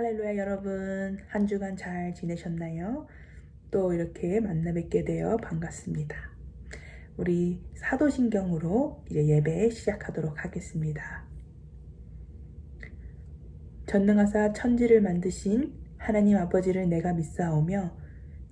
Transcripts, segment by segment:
할렐루야 여러분, 한 주간 잘 지내셨나요? 또 이렇게 만나 뵙게 되어 반갑습니다. 우리 사도신경으로 이제 예배 시작하도록 하겠습니다. 전능하사 천지를 만드신 하나님 아버지를 내가 믿사오며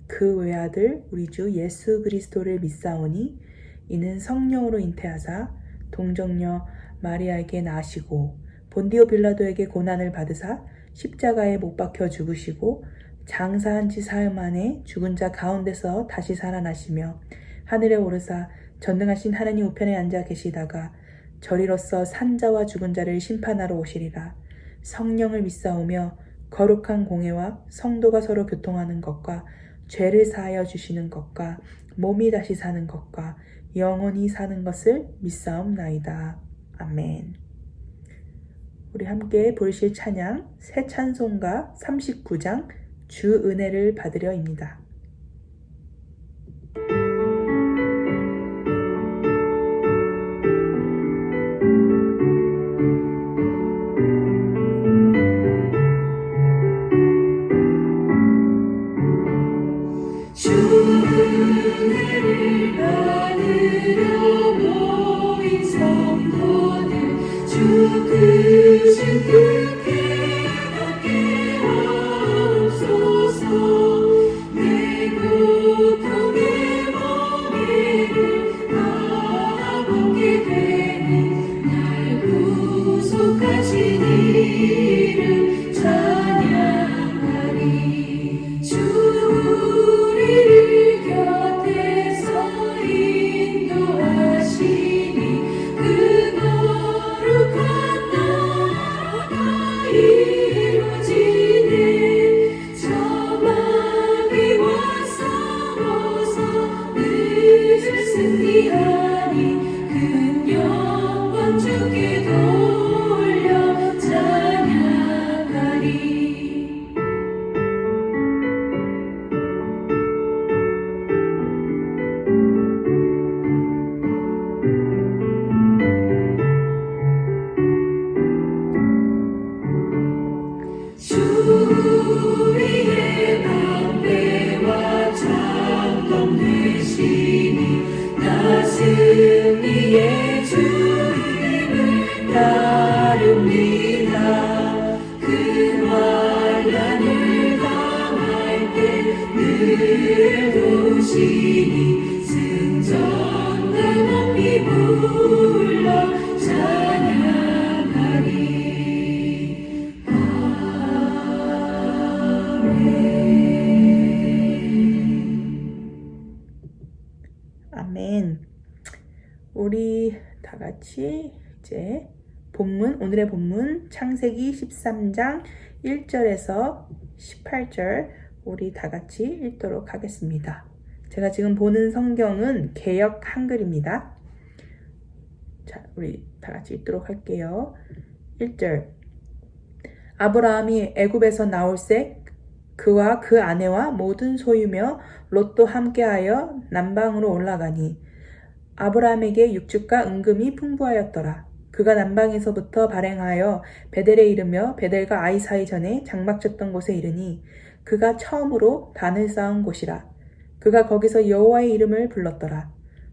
그 외아들 우리 주 예수 그리스도를 믿사오니 이는 성령으로 잉태하사 동정녀 마리아에게 나시고 본디오 빌라도에게 고난을 받으사 십자가에 못 박혀 죽으시고 장사한 지 사흘 만에 죽은 자 가운데서 다시 살아나시며 하늘에 오르사 전능하신 하나님 우편에 앉아 계시다가 저리로서 산자와 죽은 자를 심판하러 오시리라. 성령을 믿사오며 거룩한 공회와 성도가 서로 교통하는 것과 죄를 사하여 주시는 것과 몸이 다시 사는 것과 영원히 사는 것을 믿사옵나이다. 아멘. 우리 함께 부르실 찬양 새 찬송가 39장 주 은혜를 받으려입니다. 주 은혜를 받으려 모인 성도들 주 크신 뜻에 닿게 하옵소서. 내 고통의 멍에를 나아보게 되니 날 구속하신 이름 찬양하리. 주 우리를 곁에서 인도하시니 그 거룩한 나라가 이루어지네. 저 마귀와 싸워서 늘 승리하니 큰 영광 주께 돌려 찬양하리. 주 우리의 방패와 장검 되시니 나 승리의 주 이름을 따릅니다. 그 환난을 당할 때 늘 도우시니 승전가 높이 불러 찬양하리. 아멘. 우리 다 같이 이제 오늘의 본문 창세기 13장 1절에서 18절 우리 다 같이 읽도록 하겠습니다. 제가 지금 보는 성경은 개역 한글입니다. 자, 우리 다 같이 읽도록 할게요. 1절. 아브라함이 애굽에서 나올새 그와 그 아내와 모든 소유며 롯도 함께하여 남방으로 올라가니 아브라함에게 육축과 은금이 풍부하였더라. 그가 남방에서부터 발행하여 베델에 이르며 베델과 아이 사이 전에 장막 쳤던 곳에 이르니 그가 처음으로 단을 쌓은 곳이라. 그가 거기서 여호와의 이름을 불렀더라.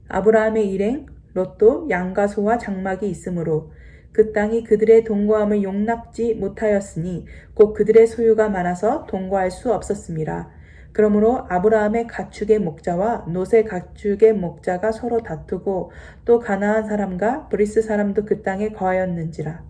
아브라함의 일행 롯도 양과 소와 장막이 있으므로 그 땅이 그들의 동거함을 용납지 못하였으니 곧 그들의 소유가 많아서 동거할 수 없었음이라. 그러므로 아브라함의 가축의 목자와 롯의 가축의 목자가 서로 다투고 또 가나안 사람과 브리스 사람도 그 땅에 거하였는지라.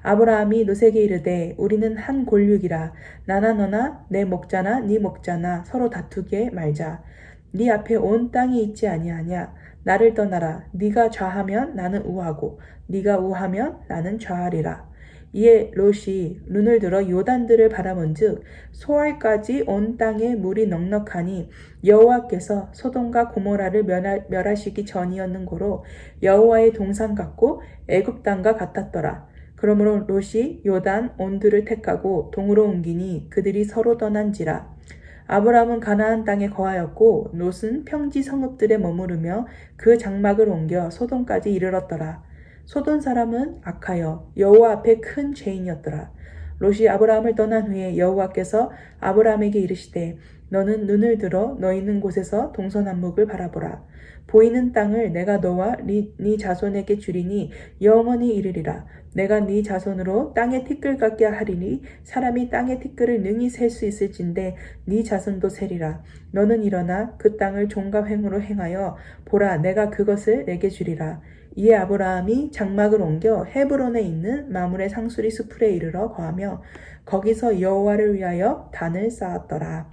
아브라함이 롯에게 이르되 우리는 한 골육이라. 나나 너나 내 목자나 네 목자나 서로 다투게 말자. 네 앞에 온 땅이 있지 아니하냐. 나를 떠나라. 네가 좌하면 나는 우하고 네가 우하면 나는 좌하리라. 이에 롯이 눈을 들어 요단들을 바라본즉 소알까지 온 땅에 물이 넉넉하니 여호와께서 소돔과 고모라를 멸하시기 전이었는고로 여호와의 동산 같고 애굽 땅과 같았더라. 그러므로 롯이 요단 온들을 택하고 동으로 옮기니 그들이 서로 떠난지라. 아브라함은 가나안 땅에 거하였고 롯은 평지 성읍들에 머무르며 그 장막을 옮겨 소돔까지 이르렀더라. 소돔 사람은 악하여 여호와 앞에 큰 죄인이었더라. 롯이 아브라함을 떠난 후에 여호와께서 아브라함에게 이르시되 너는 눈을 들어 너 있는 곳에서 동서남북을 바라보라. 보이는 땅을 내가 너와 네 자손에게 주리니 영원히 이르리라. 내가 네 자손으로 땅의 티끌 같게 하리니 사람이 땅의 티끌을 능히 셀 수 있을진데 네 자손도 세리라. 너는 일어나 그 땅을 종합행으로 행하여 보라 내가 그것을 내게 주리라. 이에 아브라함이 장막을 옮겨 헤브론에 있는 마므레 상수리 수풀에 이르러 거하며 거기서 여호와를 위하여 단을 쌓았더라.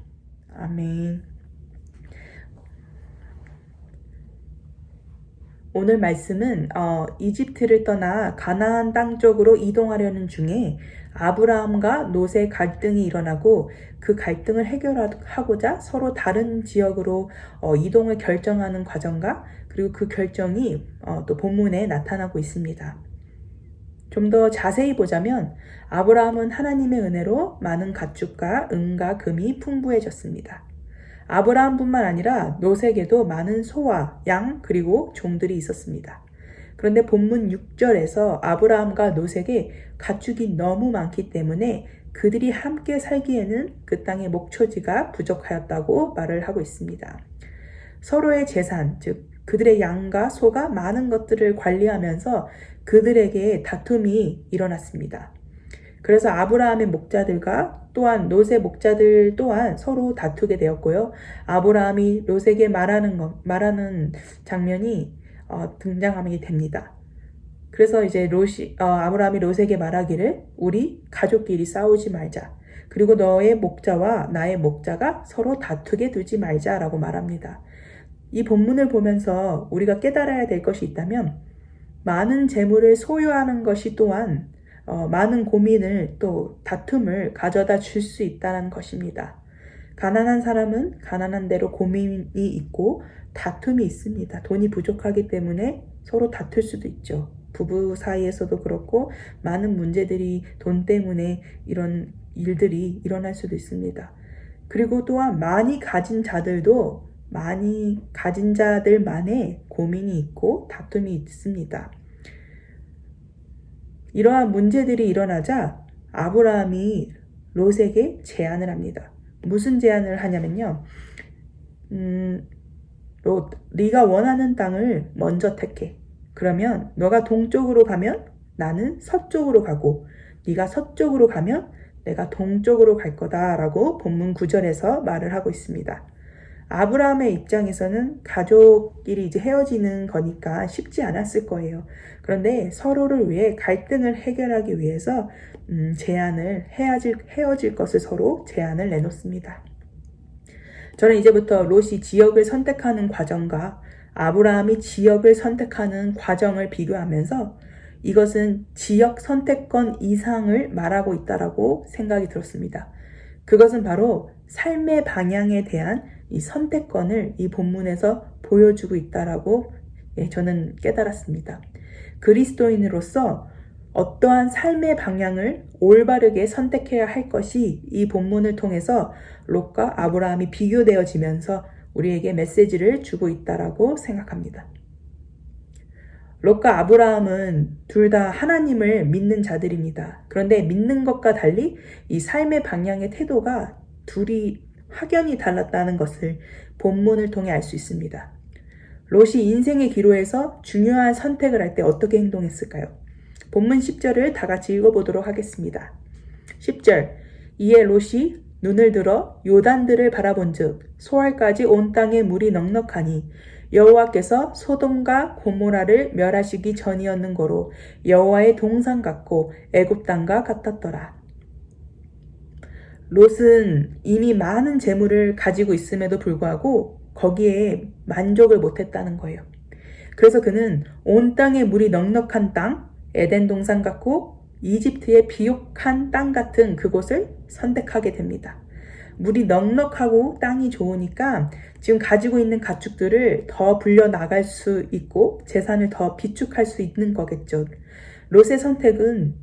아멘. 오늘 말씀은 이집트를 떠나 가나안 땅 쪽으로 이동하려는 중에 아브라함과 롯의 갈등이 일어나고 그 갈등을 해결하고자 서로 다른 지역으로 이동을 결정하는 과정과 그리고 그 결정이 또 본문에 나타나고 있습니다. 좀 더 자세히 보자면 아브라함은 하나님의 은혜로 많은 가축과 은과 금이 풍부해졌습니다. 아브라함뿐만 아니라 롯에게도 많은 소와 양 그리고 종들이 있었습니다. 그런데 본문 6절에서 아브라함과 롯에게 가축이 너무 많기 때문에 그들이 함께 살기에는 그 땅의 목초지가 부족하였다고 말을 하고 있습니다. 서로의 재산, 즉 그들의 양과 소가 많은 것들을 관리하면서 그들에게 다툼이 일어났습니다. 그래서 아브라함의 목자들과 또한 롯의 목자들 또한 서로 다투게 되었고요. 아브라함이 롯에게 말하는 장면이 등장하게 됩니다. 그래서 이제 아브라함이 롯에게 말하기를 우리 가족끼리 싸우지 말자. 그리고 너의 목자와 나의 목자가 서로 다투게 두지 말자라고 말합니다. 이 본문을 보면서 우리가 깨달아야 될 것이 있다면 많은 재물을 소유하는 것이 또한 많은 고민을 또 다툼을 가져다 줄 수 있다는 것입니다. 가난한 사람은 가난한 대로 고민이 있고 다툼이 있습니다. 돈이 부족하기 때문에 서로 다툴 수도 있죠. 부부 사이에서도 그렇고 많은 문제들이 돈 때문에 이런 일들이 일어날 수도 있습니다. 그리고 또한 많이 가진 자들도 많이 가진 자들만의 고민이 있고 다툼이 있습니다. 이러한 문제들이 일어나자 아브라함이 롯에게 제안을 합니다. 무슨 제안을 하냐면요. 롯, 네가 원하는 땅을 먼저 택해. 그러면 너가 동쪽으로 가면 나는 서쪽으로 가고 네가 서쪽으로 가면 내가 동쪽으로 갈 거다라고 본문 9절에서 말을 하고 있습니다. 아브라함의 입장에서는 가족끼리 이제 헤어지는 거니까 쉽지 않았을 거예요. 그런데 서로를 위해 갈등을 해결하기 위해서 헤어질 것을 서로 제안을 내놓습니다. 저는 이제부터 롯이 지역을 선택하는 과정과 아브라함이 지역을 선택하는 과정을 비교하면서 이것은 지역 선택권 이상을 말하고 있다라고 생각이 들었습니다. 그것은 바로 삶의 방향에 대한 이 선택권을 이 본문에서 보여주고 있다라고 저는 깨달았습니다. 그리스도인으로서 어떠한 삶의 방향을 올바르게 선택해야 할 것이 이 본문을 통해서 롯과 아브라함이 비교되어지면서 우리에게 메시지를 주고 있다라고 생각합니다. 롯과 아브라함은 둘 다 하나님을 믿는 자들입니다. 그런데 믿는 것과 달리 이 삶의 방향의 태도가 둘이 확연히 달랐다는 것을 본문을 통해 알 수 있습니다. 롯이 인생의 기로에서 중요한 선택을 할 때 어떻게 행동했을까요? 본문 10절을 다 같이 읽어보도록 하겠습니다. 10절 이에 롯이 눈을 들어 요단들을 바라본즉 소알까지 온 땅에 물이 넉넉하니 여호와께서 소돔과 고모라를 멸하시기 전이었는 거로 여호와의 동산 같고 애굽 땅과 같았더라. 롯은 이미 많은 재물을 가지고 있음에도 불구하고 거기에 만족을 못했다는 거예요. 그래서 그는 온 땅에 물이 넉넉한 땅, 에덴 동산 같고 이집트의 비옥한 땅 같은 그곳을 선택하게 됩니다. 물이 넉넉하고 땅이 좋으니까 지금 가지고 있는 가축들을 더 불려나갈 수 있고 재산을 더 비축할 수 있는 거겠죠. 롯의 선택은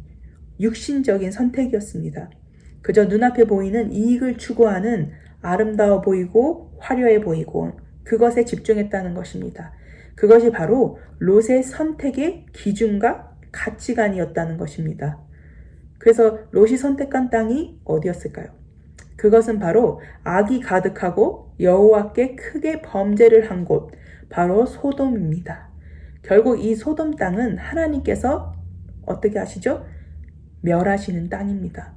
육신적인 선택이었습니다. 그저 눈앞에 보이는 이익을 추구하는 아름다워 보이고 화려해 보이고 그것에 집중했다는 것입니다. 그것이 바로 롯의 선택의 기준과 가치관이었다는 것입니다. 그래서 롯이 선택한 땅이 어디였을까요? 그것은 바로 악이 가득하고 여호와께 크게 범죄를 한 곳, 바로 소돔입니다. 결국 이 소돔 땅은 하나님께서 어떻게 하시죠? 멸하시는 땅입니다.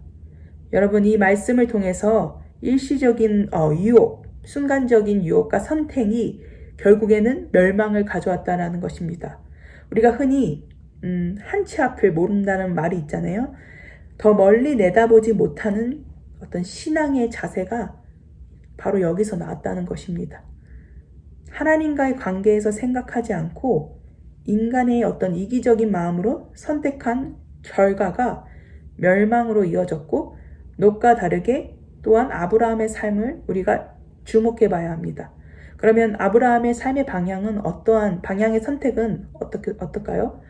여러분, 이 말씀을 통해서 일시적인 유혹, 순간적인 유혹과 선택이 결국에는 멸망을 가져왔다는 것입니다. 우리가 흔히 한치 앞을 모른다는 말이 있잖아요. 더 멀리 내다보지 못하는 어떤 신앙의 자세가 바로 여기서 나왔다는 것입니다. 하나님과의 관계에서 생각하지 않고 인간의 어떤 이기적인 마음으로 선택한 결과가 멸망으로 이어졌고, 롯과 다르게 또한 아브라함의 삶을 우리가 주목해 봐야 합니다. 그러면 아브라함의 삶의 방향은 어떠한 방향의 선택은 어떨까요?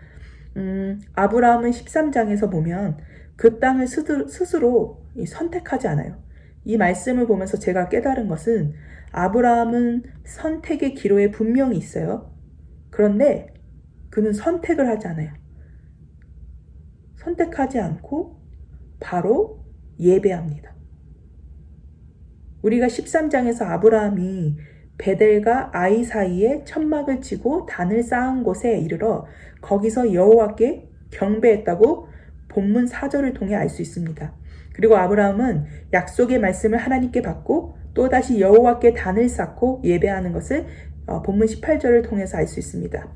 아브라함은 13장에서 보면 그 땅을 스스로 선택하지 않아요. 이 말씀을 보면서 제가 깨달은 것은 아브라함은 선택의 기로에 분명히 있어요. 그런데 그는 선택을 하지 않아요. 선택하지 않고 바로 예배합니다. 우리가 13장에서 아브라함이 베델과 아이 사이에 천막을 치고 단을 쌓은 곳에 이르러 거기서 여호와께 경배했다고 본문 4절을 통해 알 수 있습니다. 그리고 아브라함은 약속의 말씀을 하나님께 받고 또다시 여호와께 단을 쌓고 예배하는 것을 본문 18절을 통해서 알 수 있습니다.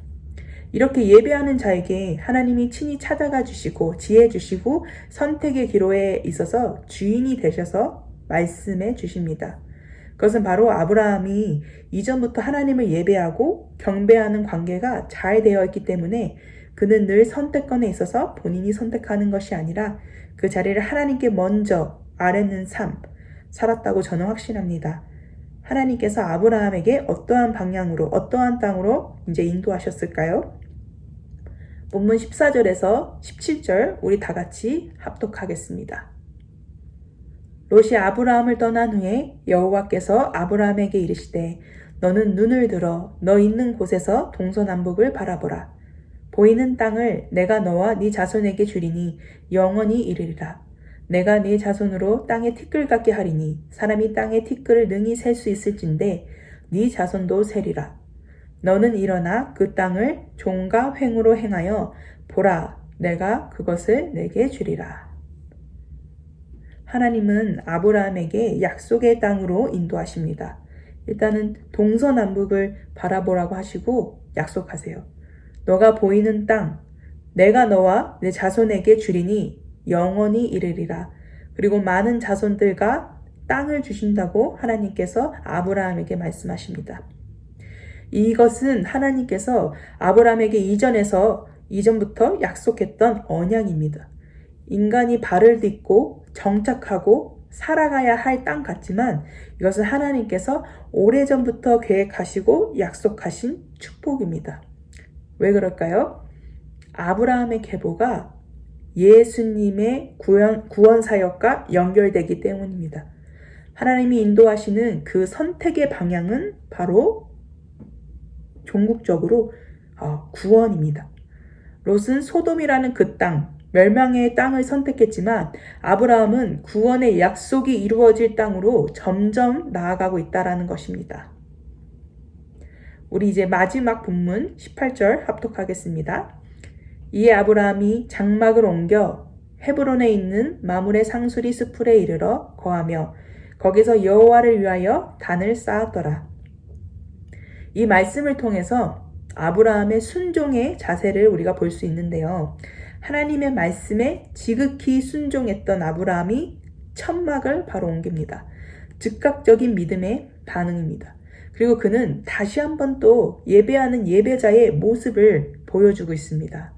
이렇게 예배하는 자에게 하나님이 친히 찾아가 주시고 지혜 주시고 선택의 기로에 있어서 주인이 되셔서 말씀해 주십니다. 그것은 바로 아브라함이 이전부터 하나님을 예배하고 경배하는 관계가 잘 되어 있기 때문에 그는 늘 선택권에 있어서 본인이 선택하는 것이 아니라 그 자리를 하나님께 먼저 아뢰는 삶 살았다고 저는 확신합니다. 하나님께서 아브라함에게 어떠한 방향으로 어떠한 땅으로 이제 인도하셨을까요? 본문 14절에서 17절 우리 다 같이 합독하겠습니다. 롯이 아브라함을 떠난 후에 여호와께서 아브라함에게 이르시되 너는 눈을 들어 너 있는 곳에서 동서남북을 바라보라. 보이는 땅을 내가 너와 네 자손에게 주리니 영원히 이르리라. 내가 네 자손으로 땅에 티끌 같게 하리니 사람이 땅에 티끌을 능히 셀 수 있을진데 네 자손도 세리라. 너는 일어나 그 땅을 종과 횡으로 행하여 보라. 내가 그것을 내게 주리라. 하나님은 아브라함에게 약속의 땅으로 인도하십니다. 일단은 동서남북을 바라보라고 하시고 약속하세요. 너가 보이는 땅, 내가 너와 내 자손에게 주리니 영원히 이르리라. 그리고 많은 자손들과 땅을 주신다고 하나님께서 아브라함에게 말씀하십니다. 이것은 하나님께서 아브라함에게 이전부터 약속했던 언약입니다. 인간이 발을 딛고 정착하고 살아가야 할 땅 같지만 이것은 하나님께서 오래전부터 계획하시고 약속하신 축복입니다. 왜 그럴까요? 아브라함의 계보가 예수님의 구원 사역과 연결되기 때문입니다. 하나님이 인도하시는 그 선택의 방향은 바로 종국적으로 구원입니다. 롯은 소돔이라는 그 땅, 멸망의 땅을 선택했지만 아브라함은 구원의 약속이 이루어질 땅으로 점점 나아가고 있다는 것입니다. 우리 이제 마지막 본문 18절 합독하겠습니다. 이에 아브라함이 장막을 옮겨 헤브론에 있는 마므레 상수리 스풀에 이르러 거하며 거기서 여호와를 위하여 단을 쌓았더라. 이 말씀을 통해서 아브라함의 순종의 자세를 우리가 볼 수 있는데요. 하나님의 말씀에 지극히 순종했던 아브라함이 천막을 바로 옮깁니다. 즉각적인 믿음의 반응입니다. 그리고 그는 다시 한번 또 예배하는 예배자의 모습을 보여주고 있습니다.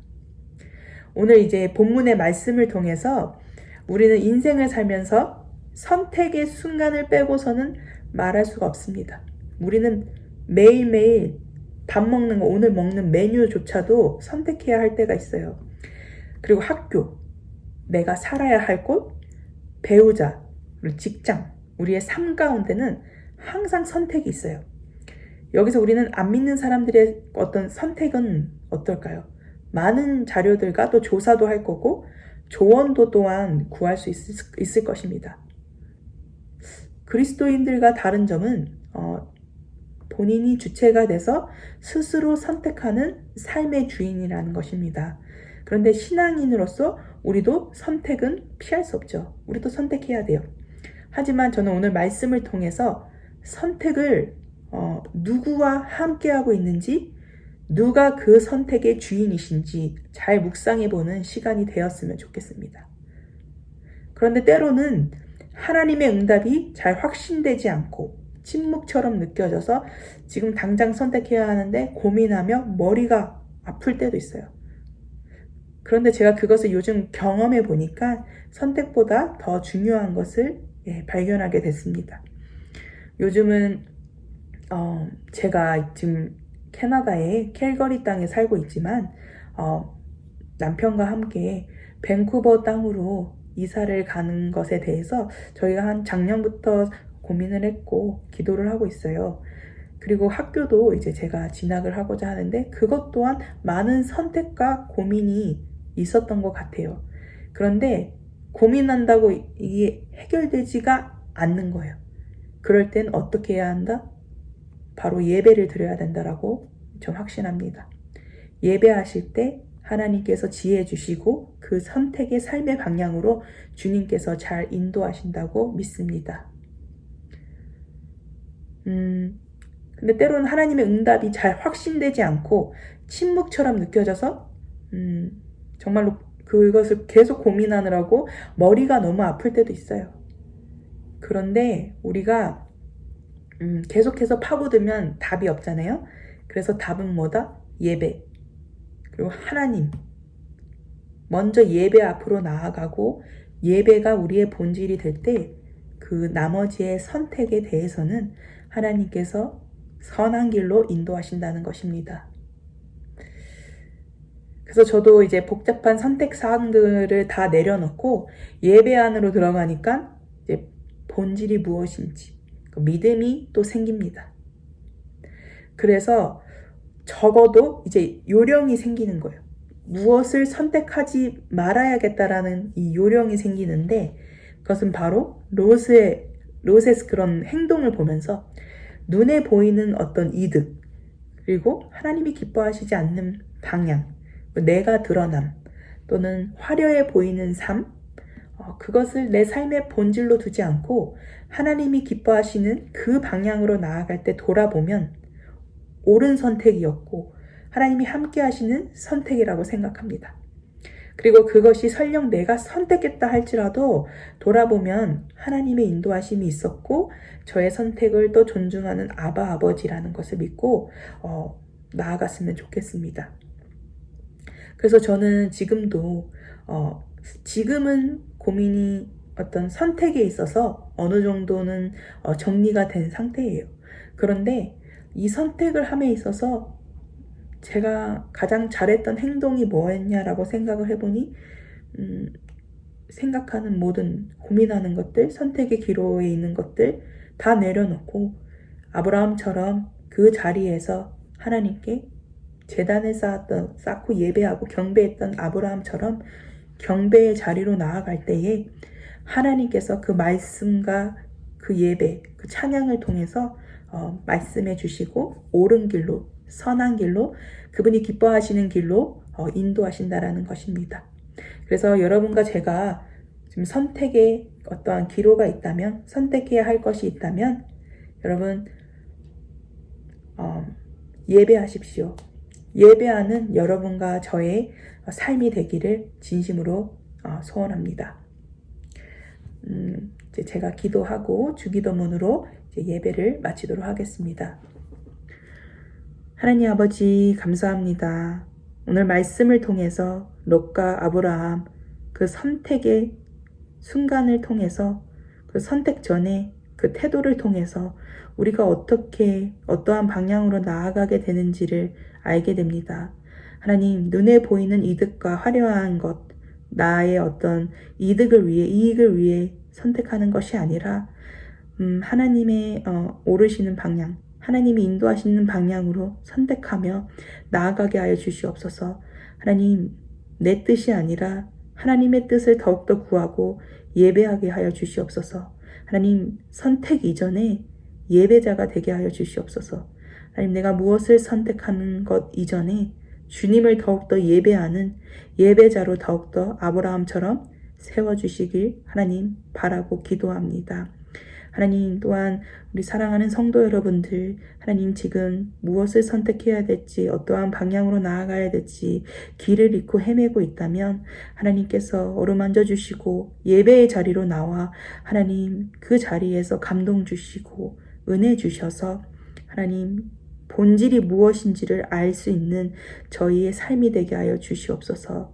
오늘 이제 본문의 말씀을 통해서 우리는 인생을 살면서 선택의 순간을 빼고서는 말할 수가 없습니다. 우리는 매일매일 밥 먹는 거, 오늘 먹는 메뉴조차도 선택해야 할 때가 있어요. 그리고 학교, 내가 살아야 할 곳, 배우자, 그리고 직장, 우리의 삶 가운데는 항상 선택이 있어요. 여기서 우리는 안 믿는 사람들의 어떤 선택은 어떨까요? 많은 자료들과 또 조사도 할 거고 조언도 또한 구할 수 있을 것입니다. 그리스도인들과 다른 점은 본인이 주체가 돼서 스스로 선택하는 삶의 주인이라는 것입니다. 그런데 신앙인으로서 우리도 선택은 피할 수 없죠. 우리도 선택해야 돼요. 하지만 저는 오늘 말씀을 통해서 선택을 누구와 함께하고 있는지, 누가 그 선택의 주인이신지 잘 묵상해보는 시간이 되었으면 좋겠습니다. 그런데 때로는 하나님의 응답이 잘 확신되지 않고 침묵처럼 느껴져서 지금 당장 선택해야 하는데 고민하며 머리가 아플 때도 있어요. 그런데 제가 그것을 요즘 경험해 보니까 선택보다 더 중요한 것을 발견하게 됐습니다. 요즘은 제가 지금 캐나다의 캘거리 땅에 살고 있지만 남편과 함께 밴쿠버 땅으로 이사를 가는 것에 대해서 저희가 한 작년부터 고민을 했고 기도를 하고 있어요. 그리고 학교도 이제 제가 진학을 하고자 하는데 그것 또한 많은 선택과 고민이 있었던 것 같아요. 그런데 고민한다고 이게 해결되지가 않는 거예요. 그럴 땐 어떻게 해야 한다? 바로 예배를 드려야 된다라고 좀 확신합니다. 예배하실 때 하나님께서 지혜 주시고 그 선택의 삶의 방향으로 주님께서 잘 인도하신다고 믿습니다. 근데 때로는 하나님의 응답이 잘 확신되지 않고 침묵처럼 느껴져서 정말로 그것을 계속 고민하느라고 머리가 너무 아플 때도 있어요. 그런데 우리가 계속해서 파고들면 답이 없잖아요. 그래서 답은 뭐다? 예배. 그리고 하나님. 먼저 예배 앞으로 나아가고 예배가 우리의 본질이 될 때 그 나머지의 선택에 대해서는 하나님께서 선한 길로 인도하신다는 것입니다. 그래서 저도 이제 복잡한 선택 사항들을 다 내려놓고 예배 안으로 들어가니까 이제 본질이 무엇인지 믿음이 또 생깁니다. 그래서 적어도 이제 요령이 생기는 거예요. 무엇을 선택하지 말아야겠다라는 이 요령이 생기는데 그것은 바로 롯의 그런 행동을 보면서 눈에 보이는 어떤 이득, 그리고 하나님이 기뻐하시지 않는 방향, 내가 드러남, 또는 화려해 보이는 삶, 그것을 내 삶의 본질로 두지 않고 하나님이 기뻐하시는 그 방향으로 나아갈 때 돌아보면 옳은 선택이었고 하나님이 함께 하시는 선택이라고 생각합니다. 그리고 그것이 설령 내가 선택했다 할지라도 돌아보면 하나님의 인도하심이 있었고 저의 선택을 또 존중하는 아바 아버지라는 것을 믿고 나아갔으면 좋겠습니다. 그래서 저는 지금도 지금은 고민이 어떤 선택에 있어서 어느 정도는 정리가 된 상태예요. 그런데 이 선택을 함에 있어서 제가 가장 잘했던 행동이 뭐였냐라고 생각을 해보니 생각하는 모든 고민하는 것들, 선택의 기로에 있는 것들 다 내려놓고 아브라함처럼 그 자리에서 하나님께 제단을 쌓고 예배하고 경배했던 아브라함처럼 경배의 자리로 나아갈 때에 하나님께서 그 말씀과 그 예배, 그 찬양을 통해서 말씀해 주시고 옳은 길로, 선한 길로, 그분이 기뻐하시는 길로 인도하신다라는 것입니다. 그래서 여러분과 제가 지금 선택에 어떠한 기로가 있다면, 선택해야 할 것이 있다면 여러분 예배하십시오. 예배하는 여러분과 저의 삶이 되기를 진심으로 소원합니다. 이제 제가 기도하고 주기도문으로 이제 예배를 마치도록 하겠습니다. 하나님 아버지 감사합니다. 오늘 말씀을 통해서 롯과 아브라함 그 선택의 순간을 통해서 그 선택 전에 그 태도를 통해서 우리가 어떻게 어떠한 방향으로 나아가게 되는지를 알게 됩니다. 하나님, 눈에 보이는 이득과 화려한 것, 나의 어떤 이익을 위해 선택하는 것이 아니라 하나님의 오르시는 방향, 하나님이 인도하시는 방향으로 선택하며 나아가게 하여 주시옵소서. 하나님, 내 뜻이 아니라 하나님의 뜻을 더욱더 구하고 예배하게 하여 주시옵소서. 하나님, 선택 이전에 예배자가 되게 하여 주시옵소서. 하나님, 내가 무엇을 선택하는 것 이전에 주님을 더욱더 예배하는 예배자로 더욱더 아브라함처럼 세워주시길 하나님 바라고 기도합니다. 하나님, 또한 우리 사랑하는 성도 여러분들, 하나님 지금 무엇을 선택해야 될지, 어떠한 방향으로 나아가야 될지 길을 잃고 헤매고 있다면 하나님께서 어루만져 주시고 예배의 자리로 나와 하나님 그 자리에서 감동 주시고 은혜 주셔서 하나님 본질이 무엇인지를 알 수 있는 저희의 삶이 되게 하여 주시옵소서.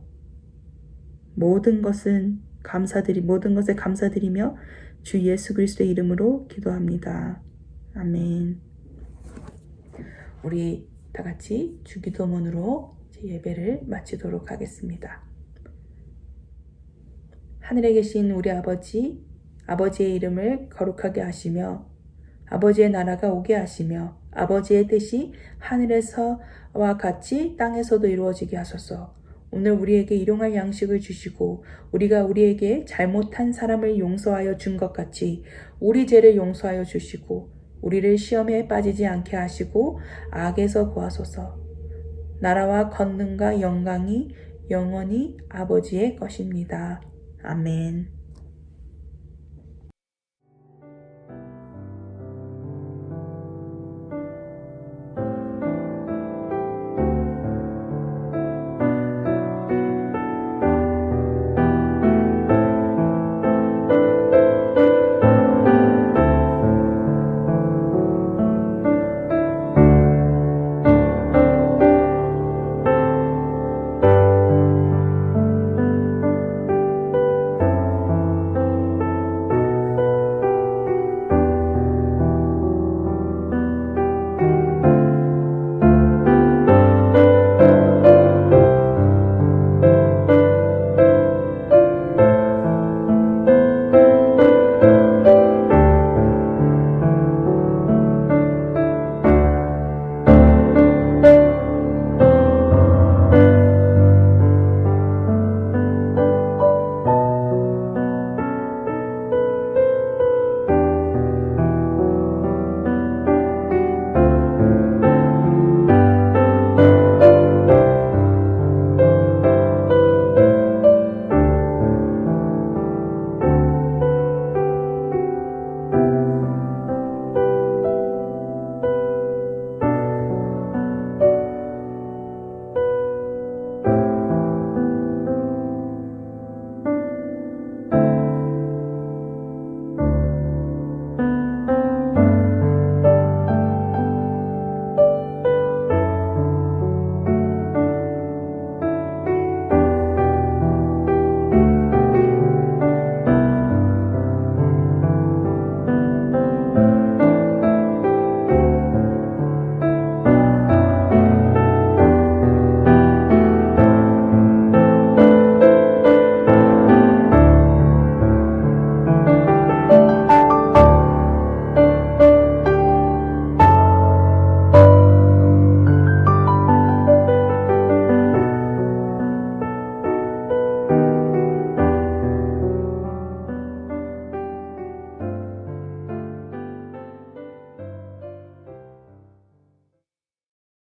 모든 것에 감사드리며 주 예수 그리스도의 이름으로 기도합니다. 아멘. 우리 다 같이 주기도문으로 예배를 마치도록 하겠습니다. 하늘에 계신 우리 아버지, 아버지의 이름을 거룩하게 하시며 아버지의 나라가 오게 하시며 아버지의 뜻이 하늘에서와 같이 땅에서도 이루어지게 하소서. 오늘 우리에게 일용할 양식을 주시고 우리가 우리에게 잘못한 사람을 용서하여 준 것 같이 우리 죄를 용서하여 주시고 우리를 시험에 빠지지 않게 하시고 악에서 구하소서. 나라와 권능과 영광이 영원히 아버지의 것입니다. 아멘.